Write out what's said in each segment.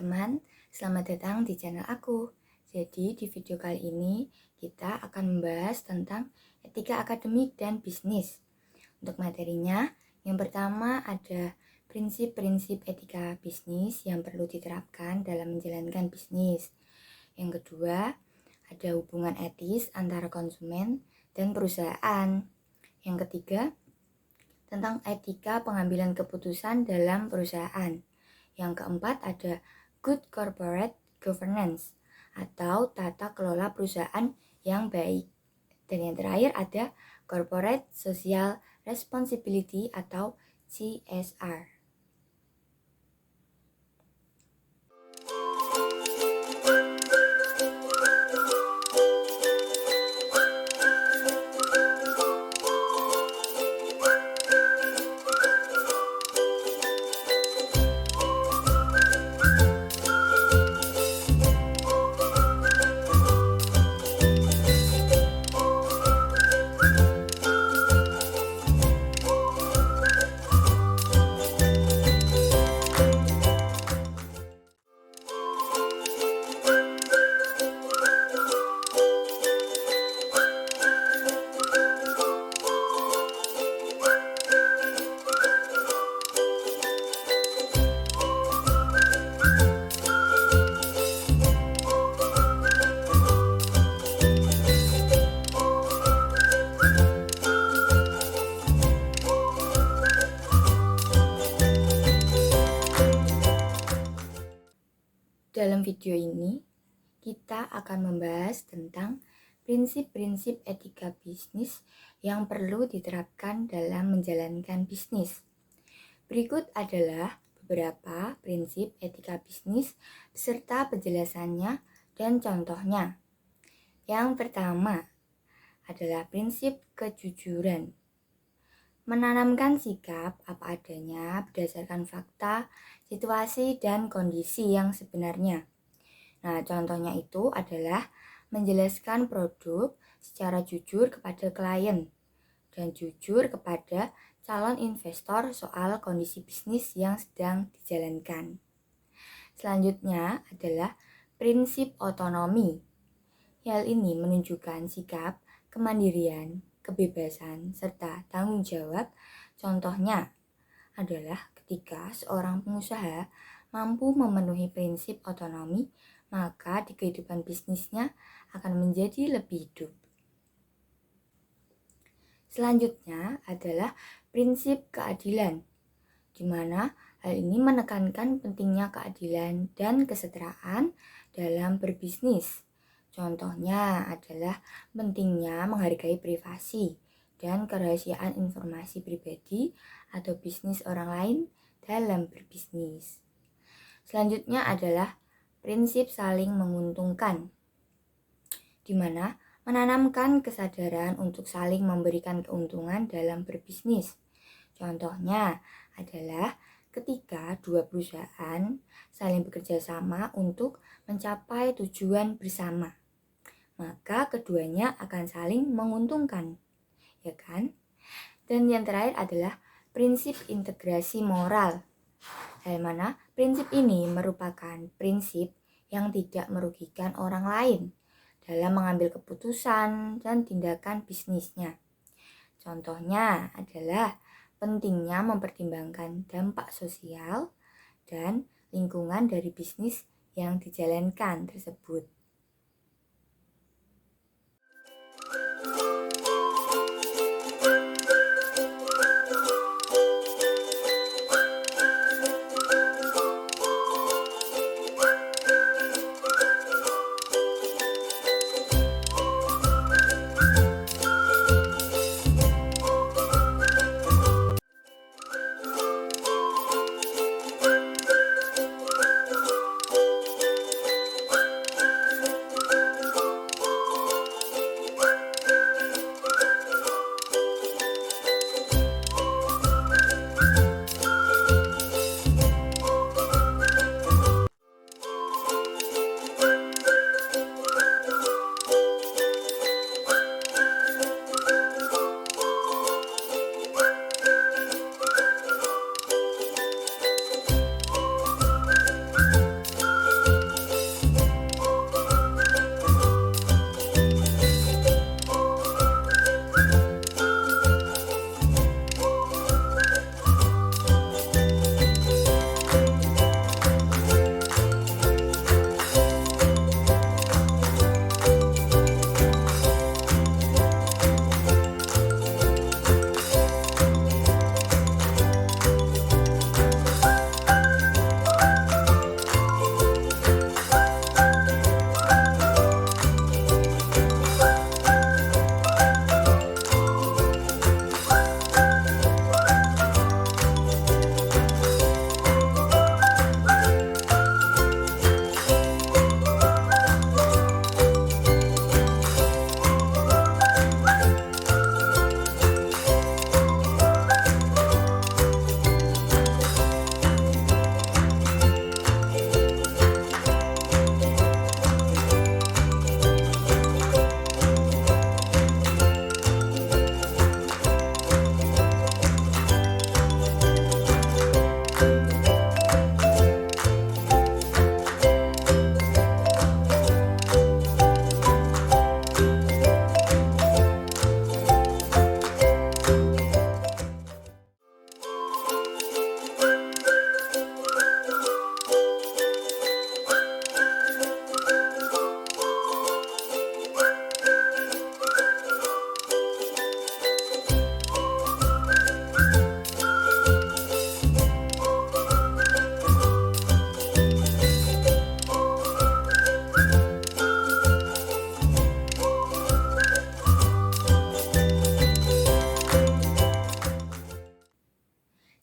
teman-teman, selamat datang di channel aku. Jadi di video kali ini kita akan membahas tentang etika akademik dan bisnis. Untuk materinya, yang pertama ada prinsip-prinsip etika bisnis yang perlu diterapkan dalam menjalankan bisnis. Yang kedua, ada hubungan etis antara konsumen dan perusahaan. Yang ketiga, tentang etika pengambilan keputusan dalam perusahaan. Yang keempat ada good corporate governance atau tata kelola perusahaan yang baik. Dan yang terakhir ada corporate social responsibility atau CSR. Dalam video ini, kita akan membahas tentang prinsip-prinsip etika bisnis yang perlu diterapkan dalam menjalankan bisnis. Berikut adalah beberapa prinsip etika bisnis beserta penjelasannya dan contohnya. Yang pertama adalah prinsip kejujuran. Menanamkan sikap apa adanya berdasarkan fakta, situasi, dan kondisi yang sebenarnya. Nah, contohnya itu adalah menjelaskan produk secara jujur kepada klien dan jujur kepada calon investor soal kondisi bisnis yang sedang dijalankan. Selanjutnya adalah prinsip otonomi. Hal ini menunjukkan sikap kemandirian, kebebasan, serta tanggung jawab. Contohnya adalah ketika seorang pengusaha mampu memenuhi prinsip otonomi, maka di kehidupan bisnisnya akan menjadi lebih hidup. Selanjutnya adalah prinsip keadilan, di mana hal ini menekankan pentingnya keadilan dan kesetaraan dalam berbisnis. Contohnya adalah pentingnya menghargai privasi dan kerahasiaan informasi pribadi atau bisnis orang lain dalam berbisnis. Selanjutnya adalah prinsip saling menguntungkan, di mana menanamkan kesadaran untuk saling memberikan keuntungan dalam berbisnis. Contohnya adalah ketika dua perusahaan saling bekerja sama untuk mencapai tujuan bersama, maka keduanya akan saling menguntungkan, ya kan? Dan yang terakhir adalah prinsip integrasi moral, di mana prinsip ini merupakan prinsip yang tidak merugikan orang lain dalam mengambil keputusan dan tindakan bisnisnya. Contohnya adalah pentingnya mempertimbangkan dampak sosial dan lingkungan dari bisnis yang dijalankan tersebut.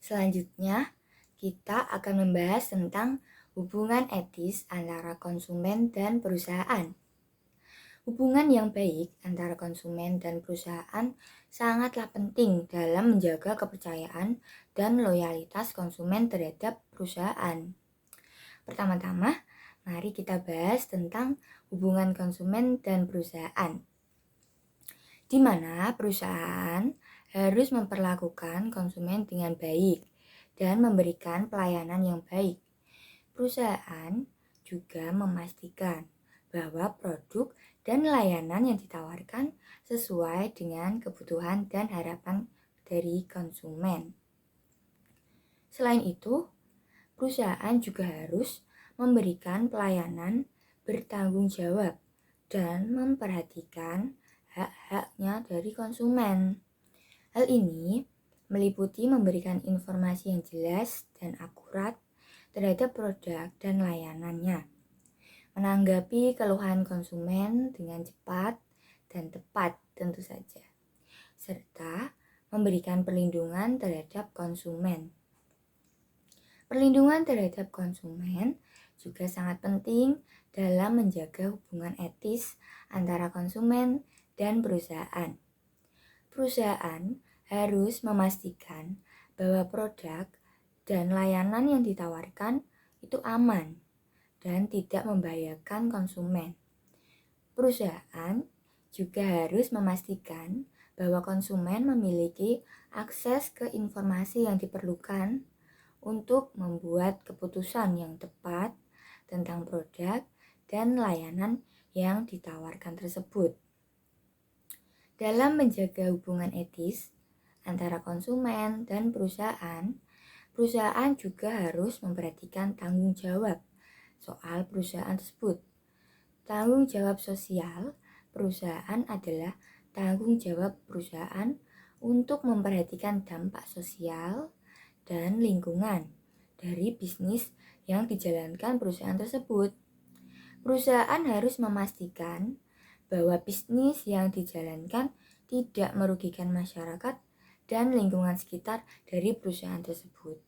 Selanjutnya, kita akan membahas tentang hubungan etis antara konsumen dan perusahaan. Hubungan yang baik antara konsumen dan perusahaan sangatlah penting dalam menjaga kepercayaan dan loyalitas konsumen terhadap perusahaan. Pertama-tama, mari kita bahas tentang hubungan konsumen dan perusahaan, di mana perusahaan harus memperlakukan konsumen dengan baik dan memberikan pelayanan yang baik. Perusahaan juga memastikan bahwa produk dan layanan yang ditawarkan sesuai dengan kebutuhan dan harapan dari konsumen. Selain itu, perusahaan juga harus memberikan pelayanan bertanggung jawab dan memperhatikan hak-haknya dari konsumen. Hal ini meliputi memberikan informasi yang jelas dan akurat terhadap produk dan layanannya, menanggapi keluhan konsumen dengan cepat dan tepat tentu saja, serta memberikan perlindungan terhadap konsumen. Perlindungan terhadap konsumen juga sangat penting dalam menjaga hubungan etis antara konsumen dan perusahaan. Perusahaan harus memastikan bahwa produk dan layanan yang ditawarkan itu aman dan tidak membahayakan konsumen. Perusahaan juga harus memastikan bahwa konsumen memiliki akses ke informasi yang diperlukan untuk membuat keputusan yang tepat tentang produk dan layanan yang ditawarkan tersebut. Dalam menjaga hubungan etis antara konsumen dan perusahaan juga harus memperhatikan tanggung jawab soal perusahaan tersebut. Tanggung jawab sosial perusahaan adalah tanggung jawab perusahaan untuk memperhatikan dampak sosial dan lingkungan dari bisnis yang dijalankan perusahaan tersebut. Perusahaan harus memastikan bahwa bisnis yang dijalankan tidak merugikan masyarakat dan lingkungan sekitar dari perusahaan tersebut.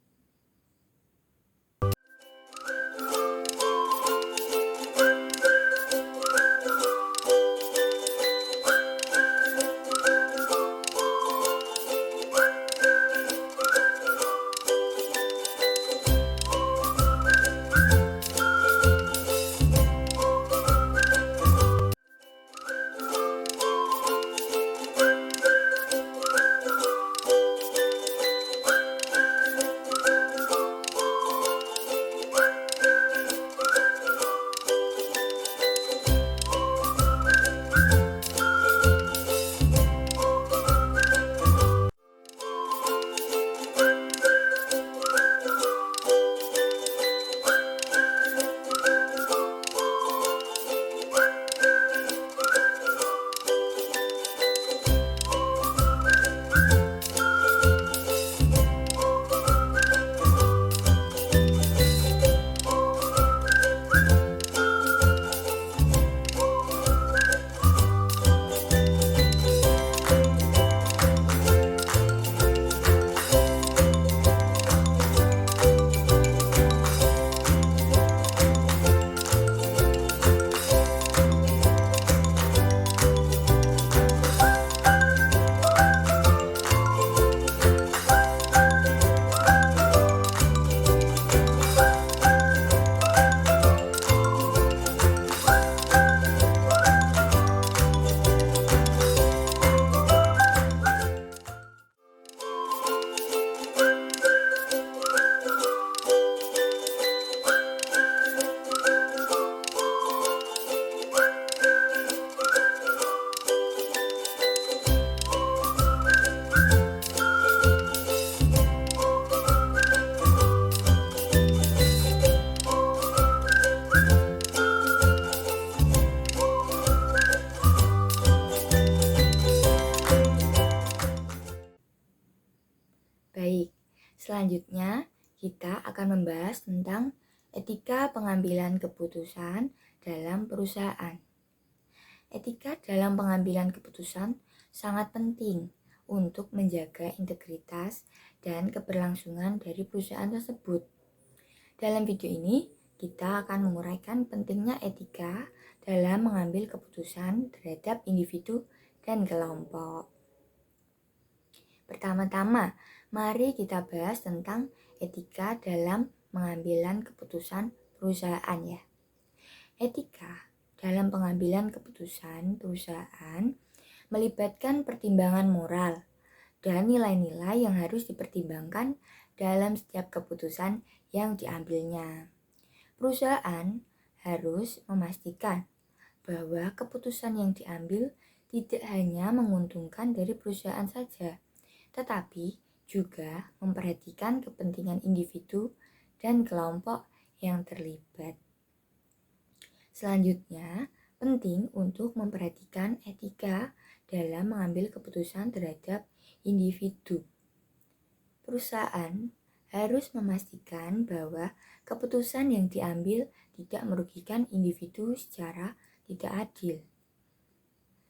Baik, selanjutnya kita akan membahas tentang etika pengambilan keputusan dalam perusahaan. Etika dalam pengambilan keputusan sangat penting untuk menjaga integritas dan keberlangsungan dari perusahaan tersebut. Dalam video ini, kita akan menguraikan pentingnya etika dalam mengambil keputusan terhadap individu dan kelompok. Pertama-tama, mari kita bahas tentang etika dalam pengambilan keputusan perusahaan ya. Etika dalam pengambilan keputusan perusahaan melibatkan pertimbangan moral dan nilai-nilai yang harus dipertimbangkan dalam setiap keputusan yang diambilnya. Perusahaan harus memastikan bahwa keputusan yang diambil tidak hanya menguntungkan dari perusahaan saja, tetapi juga memperhatikan kepentingan individu dan kelompok yang terlibat. Selanjutnya, penting untuk memperhatikan etika dalam mengambil keputusan terhadap individu. Perusahaan harus memastikan bahwa keputusan yang diambil tidak merugikan individu secara tidak adil.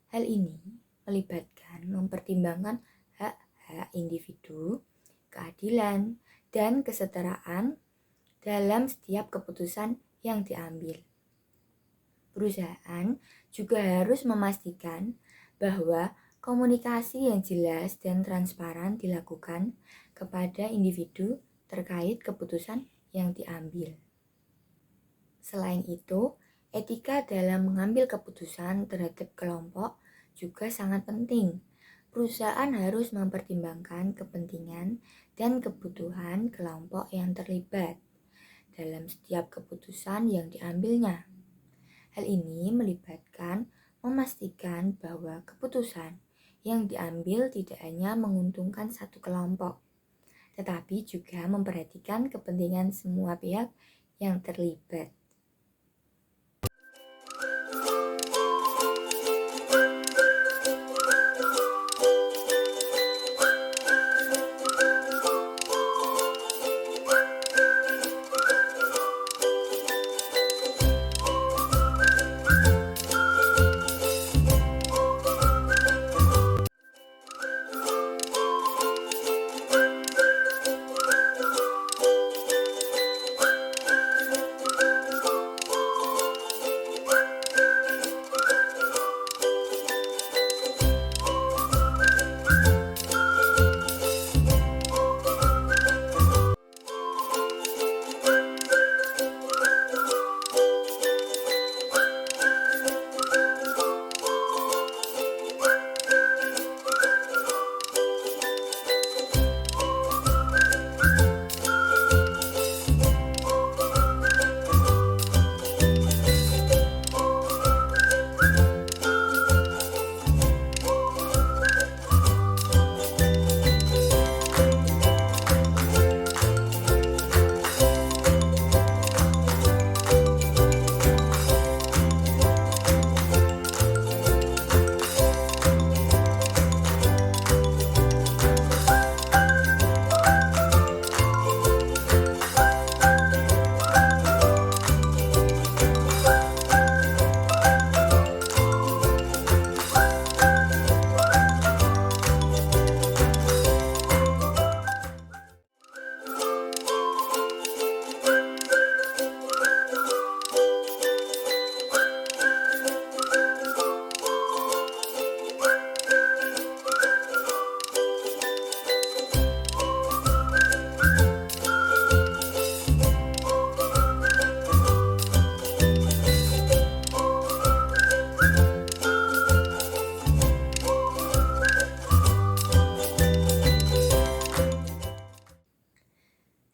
Hal ini melibatkan mempertimbangkan hak-hak individu, keadilan, dan kesetaraan dalam setiap keputusan yang diambil. Perusahaan juga harus memastikan bahwa komunikasi yang jelas dan transparan dilakukan kepada individu terkait keputusan yang diambil. Selain itu, etika dalam mengambil keputusan terhadap kelompok juga sangat penting. Perusahaan harus mempertimbangkan kepentingan dan kebutuhan kelompok yang terlibat dalam setiap keputusan yang diambilnya. Hal ini melibatkan memastikan bahwa keputusan yang diambil tidak hanya menguntungkan satu kelompok, tetapi juga memperhatikan kepentingan semua pihak yang terlibat.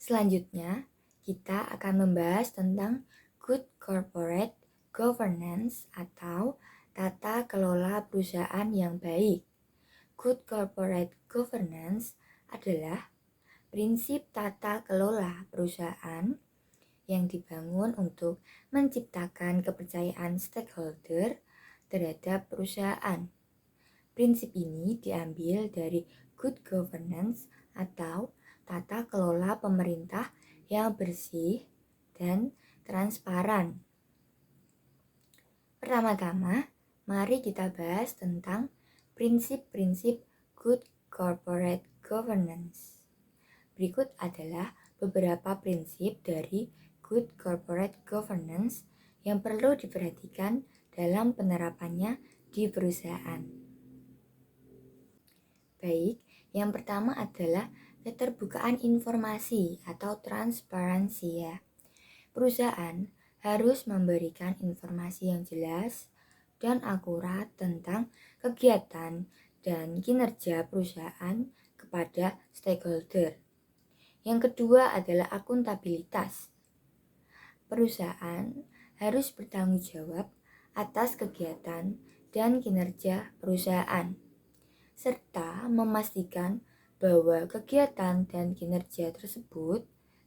Selanjutnya, kita akan membahas tentang Good Corporate Governance atau tata kelola perusahaan yang baik. Good Corporate Governance adalah prinsip tata kelola perusahaan yang dibangun untuk menciptakan kepercayaan stakeholder terhadap perusahaan. Prinsip ini diambil dari Good Governance atau tata kelola pemerintah yang bersih dan transparan. Pertama-tama, mari kita bahas tentang prinsip-prinsip Good corporate governance. Berikut adalah beberapa prinsip dari good corporate governance yang perlu diperhatikan dalam penerapannya di perusahaan. Baik, yang pertama adalah keterbukaan informasi atau transparansi ya. Perusahaan harus memberikan informasi yang jelas dan akurat tentang kegiatan dan kinerja perusahaan kepada stakeholder. Yang kedua adalah akuntabilitas. Perusahaan harus bertanggung jawab atas kegiatan dan kinerja perusahaan, serta memastikan bahwa kegiatan dan kinerja tersebut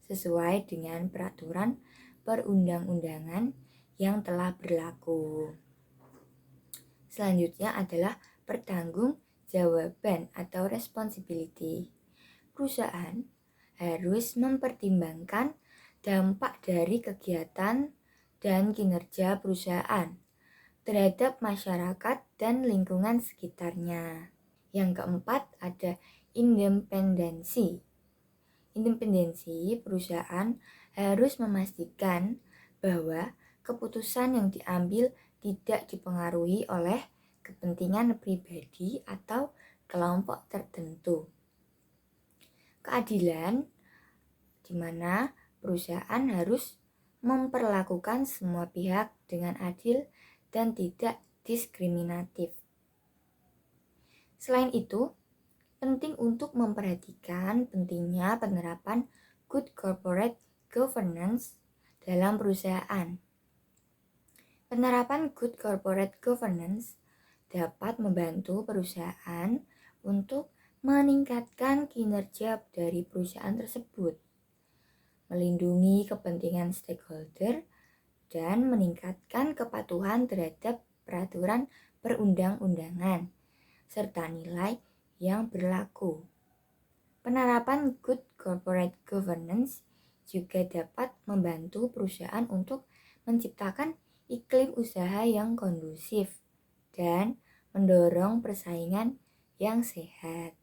sesuai dengan peraturan perundang-undangan yang telah berlaku. Selanjutnya adalah pertanggungjawaban atau responsibility. Perusahaan harus mempertimbangkan dampak dari kegiatan dan kinerja perusahaan terhadap masyarakat dan lingkungan sekitarnya. Yang keempat ada independensi. Independensi perusahaan harus memastikan bahwa keputusan yang diambil tidak dipengaruhi oleh kepentingan pribadi atau kelompok tertentu. Keadilan, di mana perusahaan harus memperlakukan semua pihak dengan adil dan tidak diskriminatif. Selain itu, penting untuk memperhatikan pentingnya penerapan good corporate governance dalam perusahaan. Penerapan good corporate governance dapat membantu perusahaan untuk meningkatkan kinerja dari perusahaan tersebut, melindungi kepentingan stakeholder, dan meningkatkan kepatuhan terhadap peraturan perundang-undangan, serta nilai yang berlaku. Penerapan good corporate governance juga dapat membantu perusahaan untuk menciptakan iklim usaha yang kondusif dan mendorong persaingan yang sehat.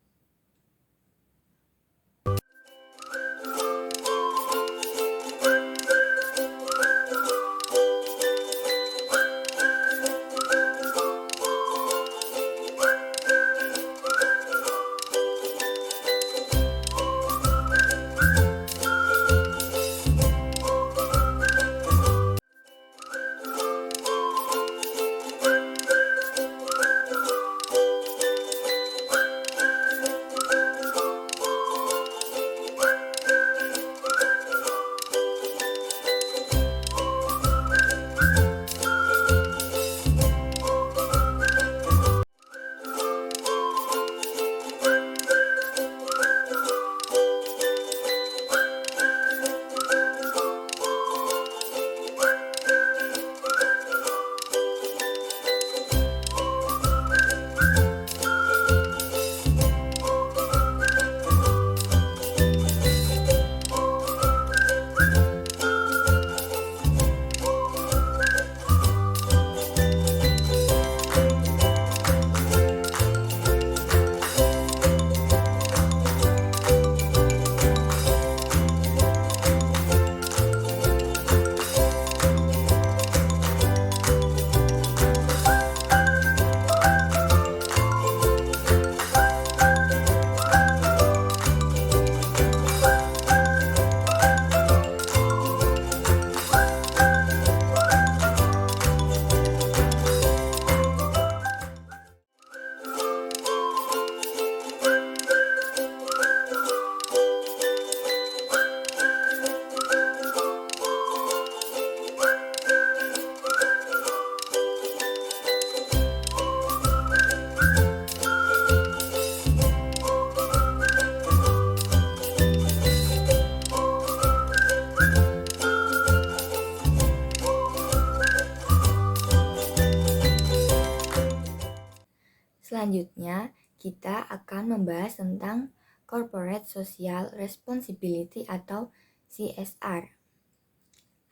Selanjutnya, kita akan membahas tentang Corporate Social Responsibility atau CSR.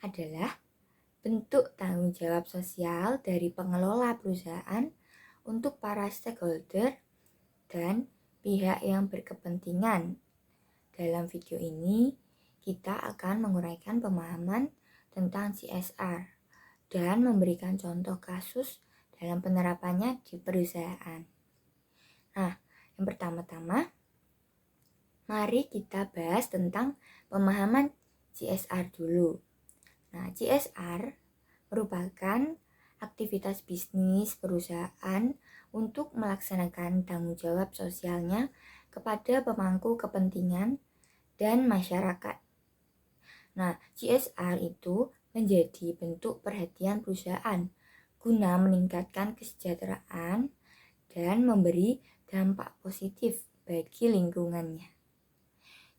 Adalah bentuk tanggung jawab sosial dari pengelola perusahaan untuk para stakeholder dan pihak yang berkepentingan. Dalam video ini, kita akan menguraikan pemahaman tentang CSR dan memberikan contoh kasus dalam penerapannya di perusahaan. Nah, yang pertama-tama, mari kita bahas tentang pemahaman CSR dulu. Nah, CSR merupakan aktivitas bisnis perusahaan untuk melaksanakan tanggung jawab sosialnya kepada pemangku kepentingan dan masyarakat. Nah, CSR itu menjadi bentuk perhatian perusahaan guna meningkatkan kesejahteraan dan memberi dampak positif bagi lingkungannya.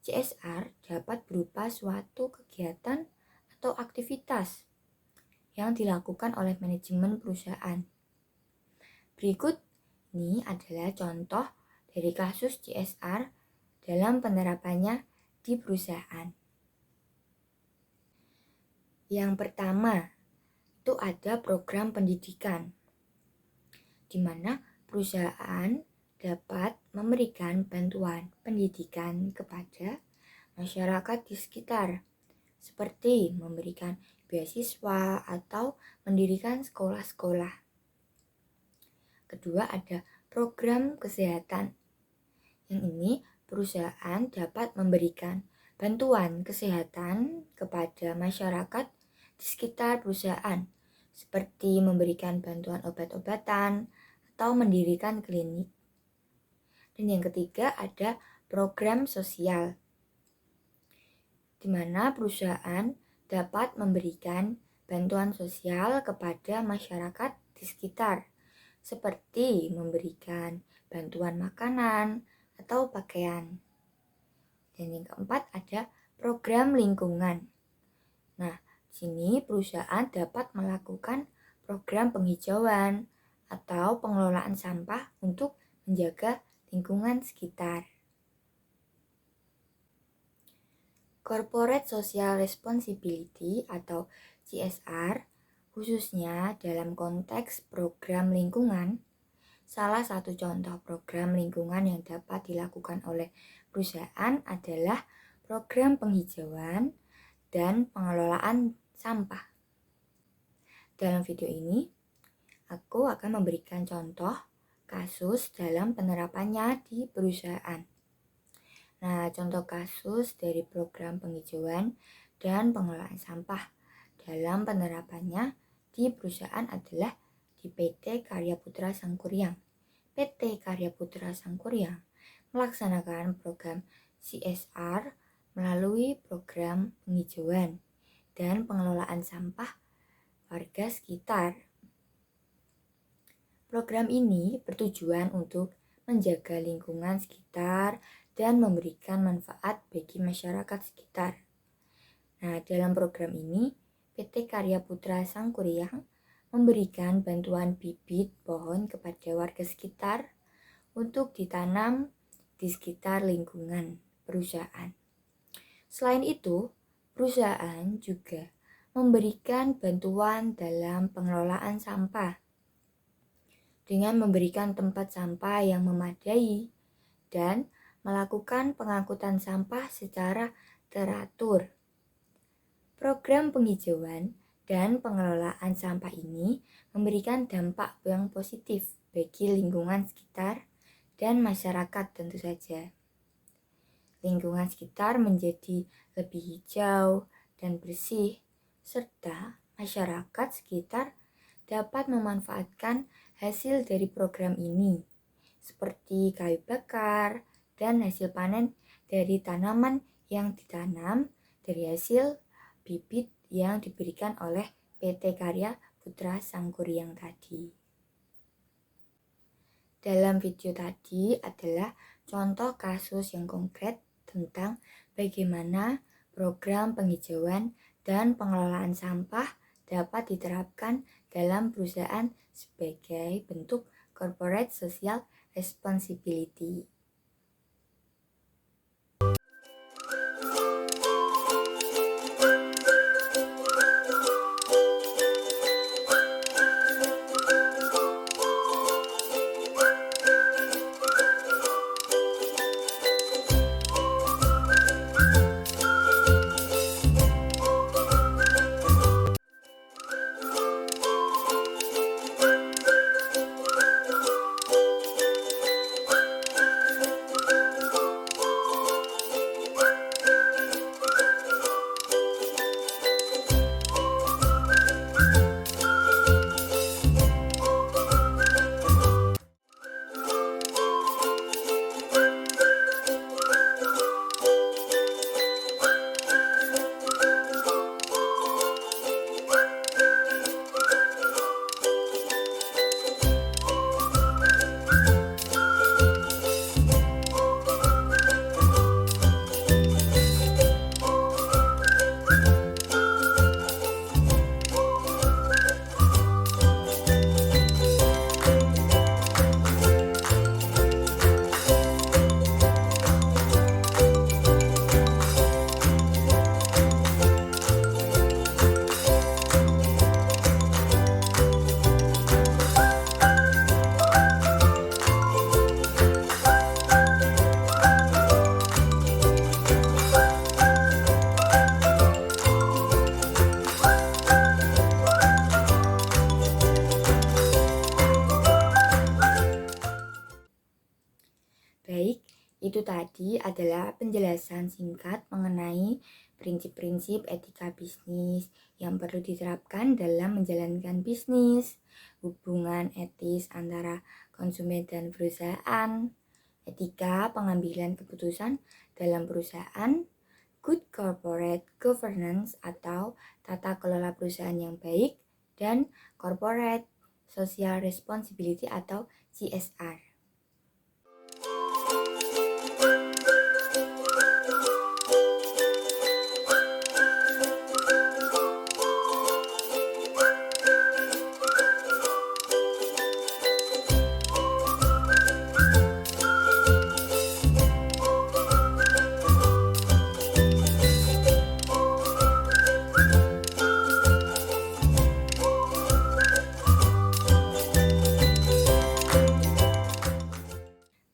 CSR dapat berupa suatu kegiatan atau aktivitas yang dilakukan oleh manajemen perusahaan. Berikut ini adalah contoh dari kasus CSR dalam penerapannya di perusahaan. Yang pertama, itu ada program pendidikan, di mana perusahaan dapat memberikan bantuan pendidikan kepada masyarakat di sekitar, seperti memberikan beasiswa atau mendirikan sekolah-sekolah. Kedua, ada program kesehatan. Yang ini perusahaan dapat memberikan bantuan kesehatan kepada masyarakat di sekitar perusahaan, seperti memberikan bantuan obat-obatan atau mendirikan klinik. Dan yang ketiga ada program sosial, di mana perusahaan dapat memberikan bantuan sosial kepada masyarakat di sekitar, seperti memberikan bantuan makanan atau pakaian. Dan yang keempat ada program lingkungan. Nah, di sini perusahaan dapat melakukan program penghijauan atau pengelolaan sampah untuk menjaga lingkungan sekitar. Corporate Social Responsibility atau CSR, khususnya dalam konteks program lingkungan, salah satu contoh program lingkungan yang dapat dilakukan oleh perusahaan adalah program penghijauan dan pengelolaan sampah. Dalam video ini, aku akan memberikan contoh kasus dalam penerapannya di perusahaan. Nah, contoh kasus dari program penghijauan dan pengelolaan sampah dalam penerapannya di perusahaan adalah di PT Karya Putra Sangkuriang. PT Karya Putra Sangkuriang melaksanakan program CSR melalui program penghijauan dan pengelolaan sampah warga sekitar. Program ini bertujuan untuk menjaga lingkungan sekitar dan memberikan manfaat bagi masyarakat sekitar. Nah, dalam program ini, PT Karya Putra Sangkuriang memberikan bantuan bibit pohon kepada warga sekitar untuk ditanam di sekitar lingkungan perusahaan. Selain itu, perusahaan juga memberikan bantuan dalam pengelolaan sampah dengan memberikan tempat sampah yang memadai dan melakukan pengangkutan sampah secara teratur. Program penghijauan dan pengelolaan sampah ini memberikan dampak yang positif bagi lingkungan sekitar dan masyarakat tentu saja. Lingkungan sekitar menjadi lebih hijau dan bersih, serta masyarakat sekitar dapat memanfaatkan hasil dari program ini, seperti kayu bakar dan hasil panen dari tanaman yang ditanam dari hasil bibit yang diberikan oleh PT Karya Putra Sangkuriang tadi. Dalam video tadi adalah contoh kasus yang konkret tentang bagaimana program penghijauan dan pengelolaan sampah dapat diterapkan dalam perusahaan sebagai bentuk corporate social responsibility. adalah penjelasan singkat mengenai prinsip-prinsip etika bisnis yang perlu diterapkan dalam menjalankan bisnis, hubungan etis antara konsumen dan perusahaan, etika pengambilan keputusan dalam perusahaan, good corporate governance atau tata kelola perusahaan yang baik, dan corporate social responsibility atau CSR.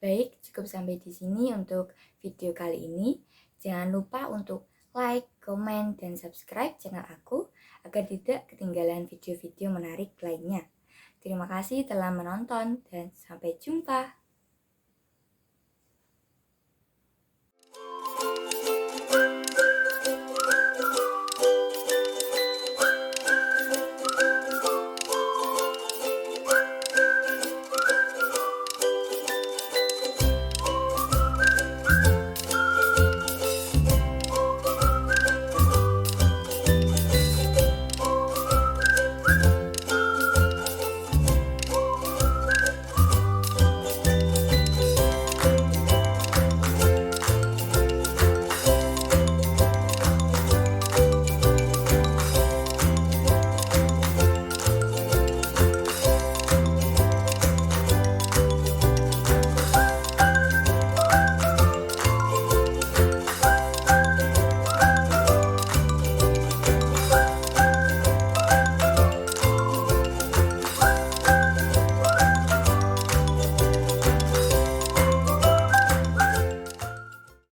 Baik, cukup sampai di sini untuk video kali ini. Jangan lupa untuk like, komen, dan subscribe channel aku agar tidak ketinggalan video-video menarik lainnya. Terima kasih telah menonton dan sampai jumpa.